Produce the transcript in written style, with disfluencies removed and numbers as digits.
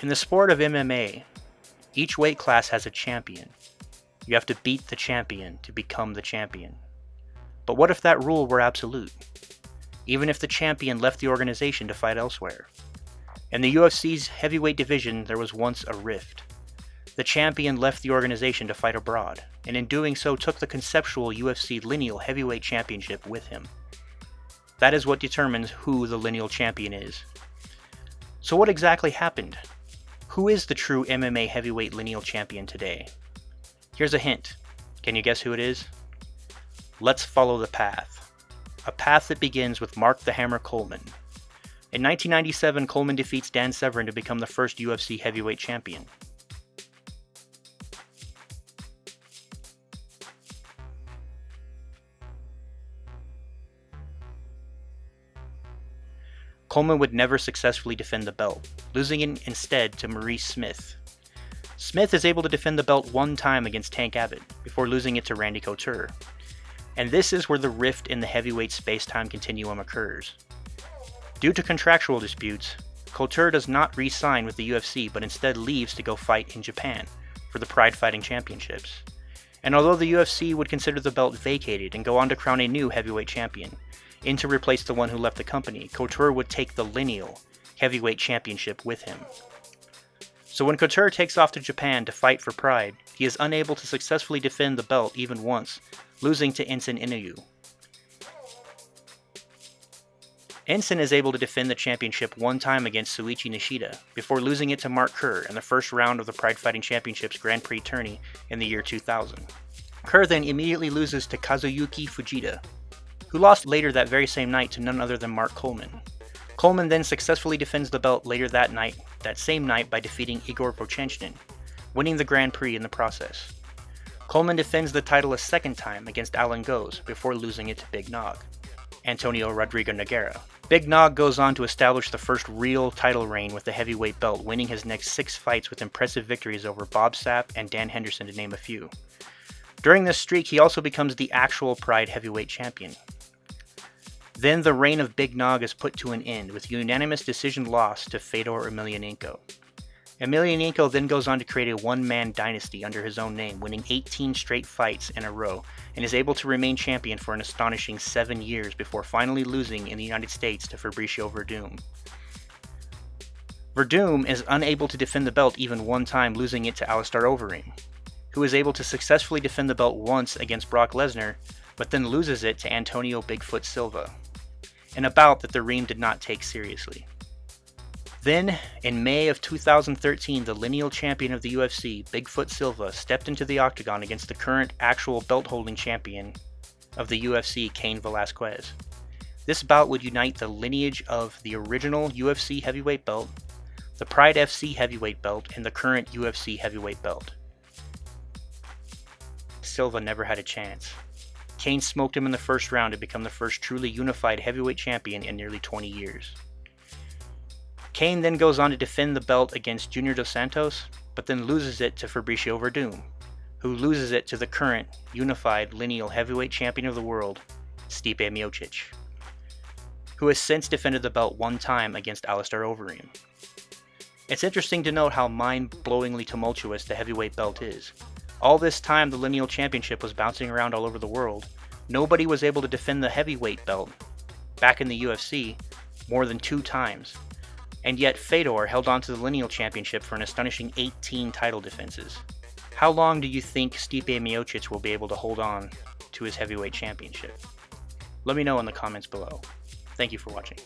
In the sport of MMA, each weight class has a champion. You have to beat the champion to become the champion. But what if that rule were absolute? Even if the champion left the organization to fight elsewhere? In the UFC's heavyweight division, there was once a rift. The champion left the organization to fight abroad, and in doing so took the conceptual UFC Lineal heavyweight championship with him. That is what determines who the Lineal champion is. So what exactly happened? Who is the true MMA heavyweight Lineal champion today? Here's a hint. Can you guess who it is? Let's follow the path. A path that begins with Mark the Hammer Coleman. In 1997, Coleman defeats Dan Severn to become the first UFC heavyweight champion. Coleman would never successfully defend the belt, losing it instead to Maurice Smith. Smith is able to defend the belt one time against Tank Abbott, before losing it to Randy Couture. And this is where the rift in the heavyweight space-time continuum occurs. Due to contractual disputes, Couture does not re-sign with the UFC but instead leaves to go fight in Japan for the Pride Fighting Championships. And although the UFC would consider the belt vacated and go on to crown a new heavyweight champion, in to replace the one who left the company, Couture would take the Lineal heavyweight championship with him. So when Couture takes off to Japan to fight for Pride, he is unable to successfully defend the belt even once, losing to Enson Inoue. Enson is able to defend the championship one time against Shuichi Nishida, before losing it to Mark Kerr in the first round of the Pride Fighting Championships Grand Prix tourney in the year 2000. Kerr then immediately loses to Kazuyuki Fujita, who lost later that very same night to none other than Mark Coleman. Coleman then successfully defends the belt later that same night by defeating Igor Vovchanchyn, winning the Grand Prix in the process. Coleman defends the title a second time against Alan Goes before losing it to Big Nog, Antonio Rodrigo Nogueira. Big Nog goes on to establish the first real title reign with the heavyweight belt, winning his next 6 fights with impressive victories over Bob Sapp and Dan Henderson, to name a few. During this streak, he also becomes the actual Pride heavyweight champion. Then the reign of Big Nog is put to an end with unanimous decision loss to Fedor Emelianenko. Emelianenko then goes on to create a one-man dynasty under his own name, winning 18 straight fights in a row, and is able to remain champion for an astonishing 7 years before finally losing in the United States to Fabricio Werdum. Werdum is unable to defend the belt even one time, losing it to Alistair Overeem, who is able to successfully defend the belt once against Brock Lesnar, but then loses it to Antonio Bigfoot Silva, in a bout that the Reem did not take seriously. Then, in May of 2013, the lineal champion of the UFC, Bigfoot Silva, stepped into the octagon against the current actual belt-holding champion of the UFC, Cain Velasquez. This bout would unite the lineage of the original UFC heavyweight belt, the Pride FC heavyweight belt, and the current UFC heavyweight belt. Silva never had a chance. Cain smoked him in the first round to become the first truly unified heavyweight champion in nearly 20 years. Cain then goes on to defend the belt against Junior Dos Santos, but then loses it to Fabricio Werdum, who loses it to the current unified lineal heavyweight champion of the world, Stipe Miocic, who has since defended the belt one time against Alistair Overeem. It's interesting to note how mind-blowingly tumultuous the heavyweight belt is. All this time the lineal championship was bouncing around all over the world. Nobody was able to defend the heavyweight belt, back in the UFC, more than 2 times. And yet Fedor held on to the lineal championship for an astonishing 18 title defenses. How long do you think Stipe Miocic will be able to hold on to his heavyweight championship? Let me know in the comments below. Thank you for watching.